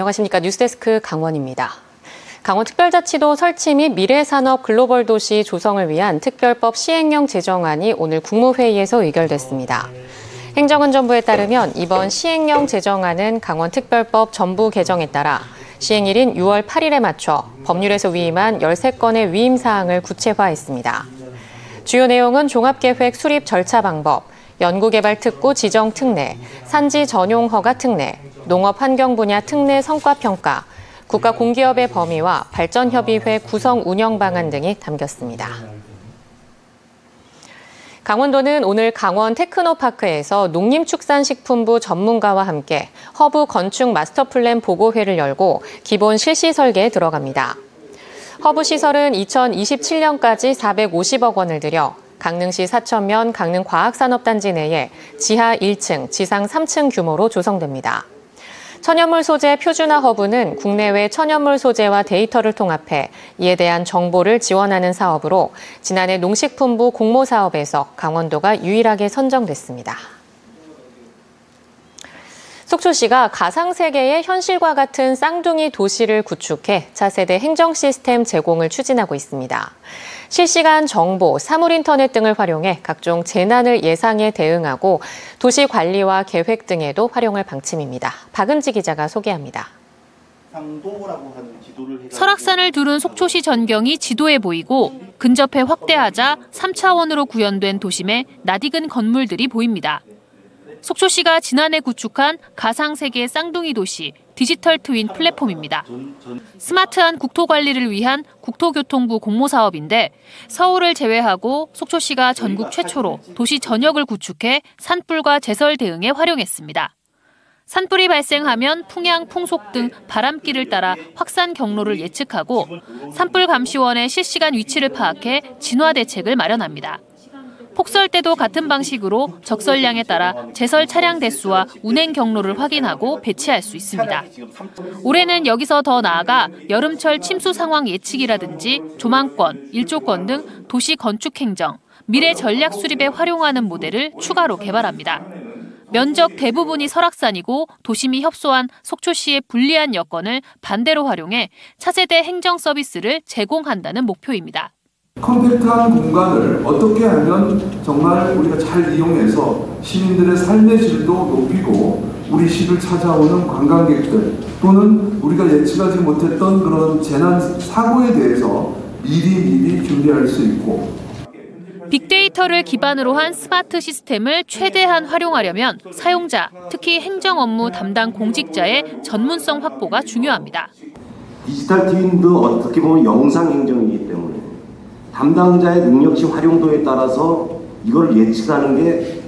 안녕하십니까. 뉴스데스크 강원입니다. 강원특별자치도 설치 및 미래산업 글로벌 도시 조성을 위한 특별법 시행령 제정안이 오늘 국무회의에서 의결됐습니다. 행정은 정부에 따르면 이번 시행령 제정안은 강원특별법 전부 개정에 따라 시행일인 6월 8일에 맞춰 법률에서 위임한 13건의 위임 사항을 구체화했습니다. 주요 내용은 종합계획 수립 절차 방법, 연구개발 특구 지정 특례, 산지 전용 허가 특례, 농업 환경 분야 특례 성과 평가, 국가 공기업의 범위와 발전협의회 구성 운영 방안 등이 담겼습니다. 강원도는 오늘 강원 테크노파크에서 농림축산식품부 전문가와 함께 허브 건축 마스터플랜 보고회를 열고 기본 실시 설계에 들어갑니다. 허브 시설은 2027년까지 450억 원을 들여 강릉시 사천면 강릉과학산업단지 내에 지하 1층, 지상 3층 규모로 조성됩니다. 천연물 소재 표준화 허브는 국내외 천연물 소재와 데이터를 통합해 이에 대한 정보를 지원하는 사업으로 지난해 농식품부 공모 사업에서 강원도가 유일하게 선정됐습니다. 속초시가 가상세계의 현실과 같은 쌍둥이 도시를 구축해 차세대 행정 시스템 제공을 추진하고 있습니다. 실시간 정보, 사물인터넷 등을 활용해 각종 재난을 예상해 대응하고 도시 관리와 계획 등에도 활용할 방침입니다. 박은지 기자가 소개합니다. 설악산을 두른 속초시 전경이 지도에 보이고 근접해 확대하자 3차원으로 구현된 도심에 낯익은 건물들이 보입니다. 속초시가 지난해 구축한 가상세계 쌍둥이 도시 디지털 트윈 플랫폼입니다. 스마트한 국토관리를 위한 국토교통부 공모사업인데 서울을 제외하고 속초시가 전국 최초로 도시 전역을 구축해 산불과 제설 대응에 활용했습니다. 산불이 발생하면 풍향, 풍속 등 바람길을 따라 확산 경로를 예측하고 산불감시원의 실시간 위치를 파악해 진화 대책을 마련합니다. 폭설 때도 같은 방식으로 적설량에 따라 제설 차량 대수와 운행 경로를 확인하고 배치할 수 있습니다. 올해는 여기서 더 나아가 여름철 침수 상황 예측이라든지 조망권, 일조권 등 도시 건축 행정, 미래 전략 수립에 활용하는 모델을 추가로 개발합니다. 면적 대부분이 설악산이고 도심이 협소한 속초시의 불리한 여건을 반대로 활용해 차세대 행정 서비스를 제공한다는 목표입니다. 컴팩트한 공간을 어떻게 하면 정말 우리가 잘 이용해서 시민들의 삶의 질도 높이고 우리 시를 찾아오는 관광객들 또는 우리가 예측하지 못했던 그런 재난 사고에 대해서 미리 준비할 수 있고 빅데이터를 기반으로 한 스마트 시스템을 최대한 활용하려면 사용자, 특히 행정 업무 담당 공직자의 전문성 확보가 중요합니다. 디지털 트윈도 어떻게 보면 영상 행정이기 때문에 담당자의 능력치 활용도에 따라서 이걸 예측하는 게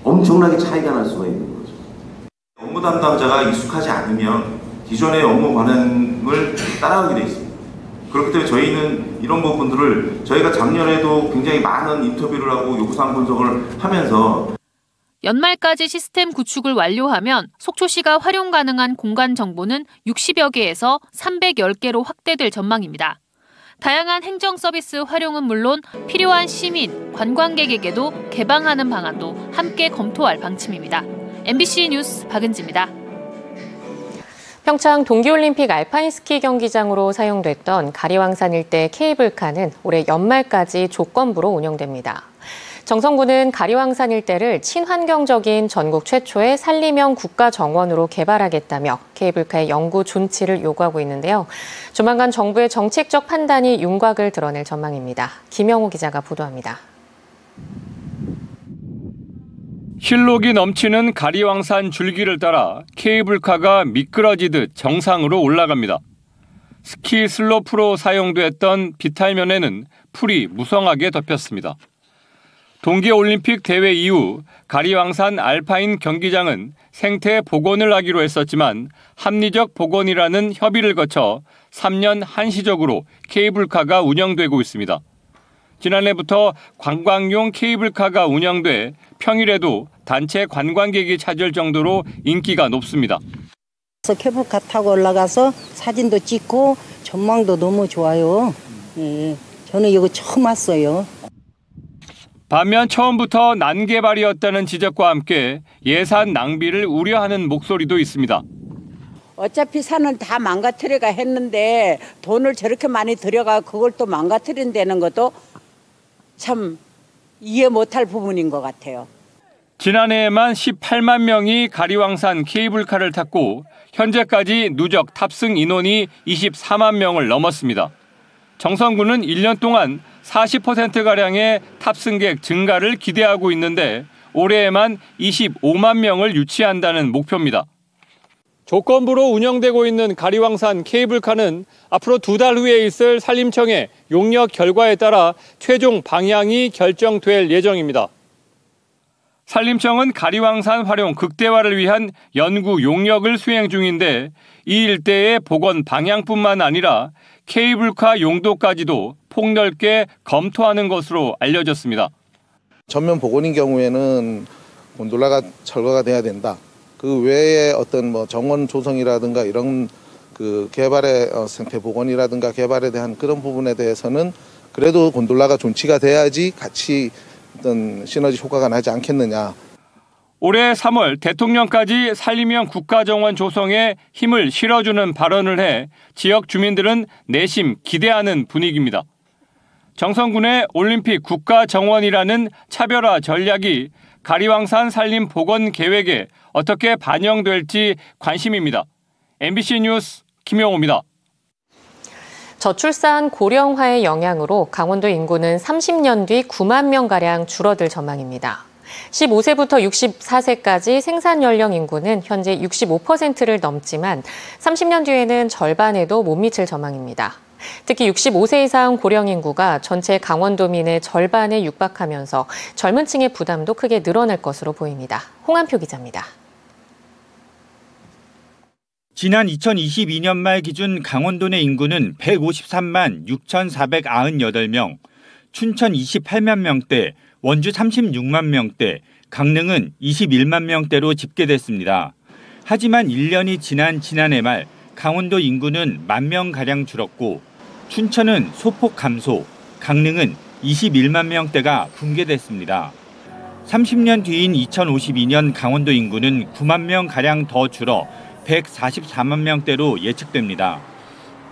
엄청나게 차이가 날 수가 있는 거죠. 업무 담당자가 익숙하지 않으면 기존의 업무 관행을 따라가게 돼 있습니다. 그렇기 때문에 저희는 이런 부분들을 저희가 작년에도 굉장히 많은 인터뷰를 하고 요구사항 분석을 하면서 연말까지 시스템 구축을 완료하면 속초시가 활용 가능한 공간 정보는 60여 개에서 310개로 확대될 전망입니다. 다양한 행정 서비스 활용은 물론 필요한 시민, 관광객에게도 개방하는 방안도 함께 검토할 방침입니다. MBC 뉴스 박은지입니다. 평창 동계올림픽 알파인 스키 경기장으로 사용됐던 가리왕산 일대 케이블카는 올해 연말까지 조건부로 운영됩니다. 정성구는 가리왕산 일대를 친환경적인 전국 최초의 산림형 국가정원으로 개발하겠다며 케이블카의 영구 존치를 요구하고 있는데요. 조만간 정부의 정책적 판단이 윤곽을 드러낼 전망입니다. 김영호 기자가 보도합니다. 힐록이 넘치는 가리왕산 줄기를 따라 케이블카가 미끄러지듯 정상으로 올라갑니다. 스키 슬로프로 사용됐던 비탈면에는 풀이 무성하게 덮였습니다. 동계올림픽 대회 이후 가리왕산 알파인 경기장은 생태 복원을 하기로 했었지만 합리적 복원이라는 협의를 거쳐 3년 한시적으로 케이블카가 운영되고 있습니다. 지난해부터 관광용 케이블카가 운영돼 평일에도 단체 관광객이 찾을 정도로 인기가 높습니다. 케이블카 타고 올라가서 사진도 찍고 전망도 너무 좋아요. 저는 이거 처음 왔어요. 반면 처음부터 난개발이었다는 지적과 함께 예산 낭비를 우려하는 목소리도 있습니다. 어차피 산은 다 망가뜨려가 했는데 돈을 저렇게 많이 들여가 그걸 또 망가뜨린다는 것도 참 이해 못할 부분인 것 같아요. 지난해에만 18만 명이 가리왕산 케이블카를 탔고 현재까지 누적 탑승 인원이 24만 명을 넘었습니다. 정선군은 1년 동안 40%가량의 탑승객 증가를 기대하고 있는데 올해에만 25만 명을 유치한다는 목표입니다. 조건부로 운영되고 있는 가리왕산 케이블카는 앞으로 2달 후에 있을 산림청의 용역 결과에 따라 최종 방향이 결정될 예정입니다. 산림청은 가리왕산 활용 극대화를 위한 연구 용역을 수행 중인데 이 일대의 복원 방향뿐만 아니라 케이블카 용도까지도 폭넓게 검토하는 것으로 알려졌습니다. 전면 복원인 경우에는 곤돌라가 철거가 돼야 된다. 그 외에 어떤 정원 조성이라든가 이런 그 개발의 생태 복원이라든가 개발에 대한 그런 부분에 대해서는 그래도 곤돌라가 존치가 돼야지 같이 어떤 시너지 효과가 나지 않겠느냐. 올해 3월 대통령까지 산림형 국가정원 조성에 힘을 실어주는 발언을 해 지역 주민들은 내심 기대하는 분위기입니다. 정선군의 올림픽 국가정원이라는 차별화 전략이 가리왕산 산림 복원 계획에 어떻게 반영될지 관심입니다. MBC 뉴스 김영호입니다. 저출산 고령화의 영향으로 강원도 인구는 30년 뒤 9만 명가량 줄어들 전망입니다. 15세부터 64세까지 생산 연령 인구는 현재 65%를 넘지만 30년 뒤에는 절반에도 못 미칠 전망입니다. 특히 65세 이상 고령 인구가 전체 강원도민의 절반에 육박하면서 젊은 층의 부담도 크게 늘어날 것으로 보입니다. 홍한표 기자입니다. 지난 2022년 말 기준 강원도 내 인구는 153만 6,498명, 춘천 28만 명대, 원주 36만 명대, 강릉은 21만 명대로 집계됐습니다. 하지만 1년이 지난 지난해 말 강원도 인구는 1만 명가량 줄었고 춘천은 소폭 감소, 강릉은 21만 명대가 붕괴됐습니다. 30년 뒤인 2052년 강원도 인구는 9만 명가량 더 줄어 144만 명대로 예측됩니다.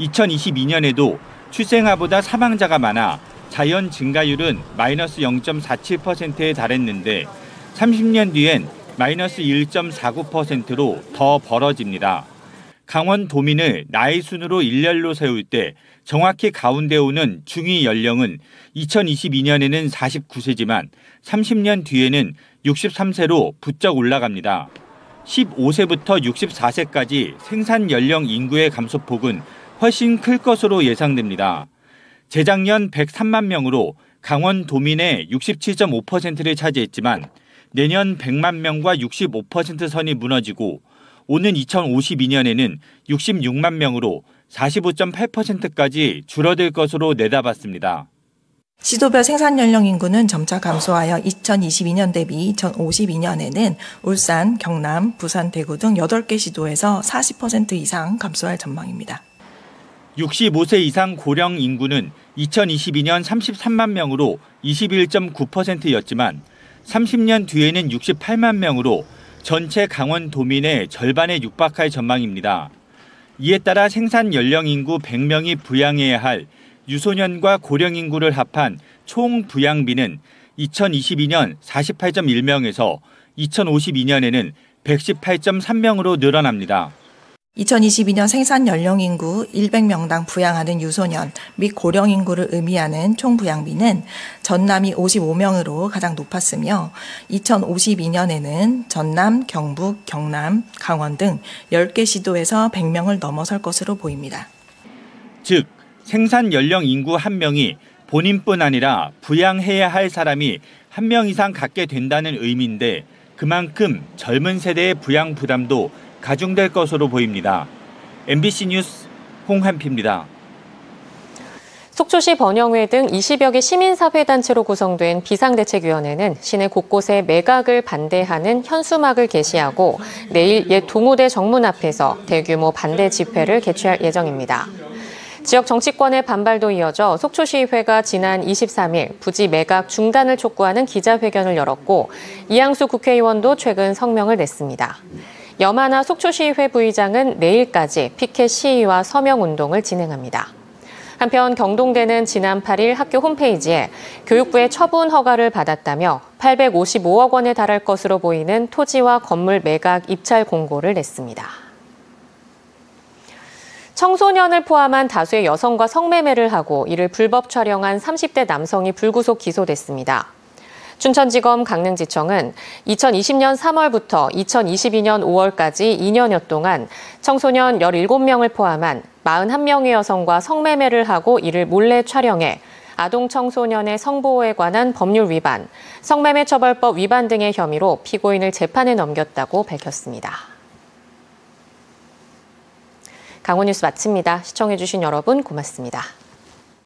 2022년에도 출생아보다 사망자가 많아 자연 증가율은 마이너스 0.47%에 달했는데 30년 뒤엔 마이너스 1.49%로 더 벌어집니다. 강원 도민을 나이 순으로 일렬로 세울 때 정확히 가운데 오는 중위 연령은 2022년에는 49세지만 30년 뒤에는 63세로 부쩍 올라갑니다. 15세부터 64세까지 생산 연령 인구의 감소폭은 훨씬 클 것으로 예상됩니다. 재작년 103만 명으로 강원 도민의 67.5%를 차지했지만 내년 100만 명과 65% 선이 무너지고 오는 2052년에는 66만 명으로 45.8%까지 줄어들 것으로 내다봤습니다. 시도별 생산 연령 인구는 점차 감소하여 2022년 대비 2052년에는 울산, 경남, 부산, 대구 등 8개 시도에서 40% 이상 감소할 전망입니다. 65세 이상 고령 인구는 2022년 33만 명으로 21.9%였지만 30년 뒤에는 68만 명으로 전체 강원 도민의 절반에 육박할 전망입니다. 이에 따라 생산 연령 인구 100명이 부양해야 할 유소년과 고령 인구를 합한 총 부양비는 2022년 48.1명에서 2052년에는 118.3명으로 늘어납니다. 2022년 생산 연령 인구 100명당 부양하는 유소년 및 고령 인구를 의미하는 총 부양비는 전남이 55명으로 가장 높았으며 2052년에는 전남, 경북, 경남, 강원 등 10개 시도에서 100명을 넘어설 것으로 보입니다. 즉, 생산 연령 인구 1명이 본인뿐 아니라 부양해야 할 사람이 1명 이상 갖게 된다는 의미인데 그만큼 젊은 세대의 부양 부담도 가중될 것으로 보입니다. MBC 뉴스 홍한표입니다. 속초시 번영회 등 20여 개 시민사회단체로 구성된 비상대책위원회는 시내 곳곳에 매각을 반대하는 현수막을 게시하고 내일 옛 동호대 정문 앞에서 대규모 반대 집회를 개최할 예정입니다. 지역 정치권의 반발도 이어져 속초시의회가 지난 23일 부지 매각 중단을 촉구하는 기자회견을 열었고 이양수 국회의원도 최근 성명을 냈습니다. 염하나 속초시의회 부의장은 내일까지 피켓 시위와 서명운동을 진행합니다. 한편 경동대는 지난 8일 학교 홈페이지에 교육부의 처분 허가를 받았다며 855억 원에 달할 것으로 보이는 토지와 건물 매각 입찰 공고를 냈습니다. 청소년을 포함한 다수의 여성과 성매매를 하고 이를 불법 촬영한 30대 남성이 불구속 기소됐습니다. 춘천지검 강릉지청은 2020년 3월부터 2022년 5월까지 2년여 동안 청소년 17명을 포함한 41명의 여성과 성매매를 하고 이를 몰래 촬영해 아동 청소년의 성보호에 관한 법률 위반, 성매매처벌법 위반 등의 혐의로 피고인을 재판에 넘겼다고 밝혔습니다. 강원뉴스 마칩니다. 시청해주신 여러분 고맙습니다.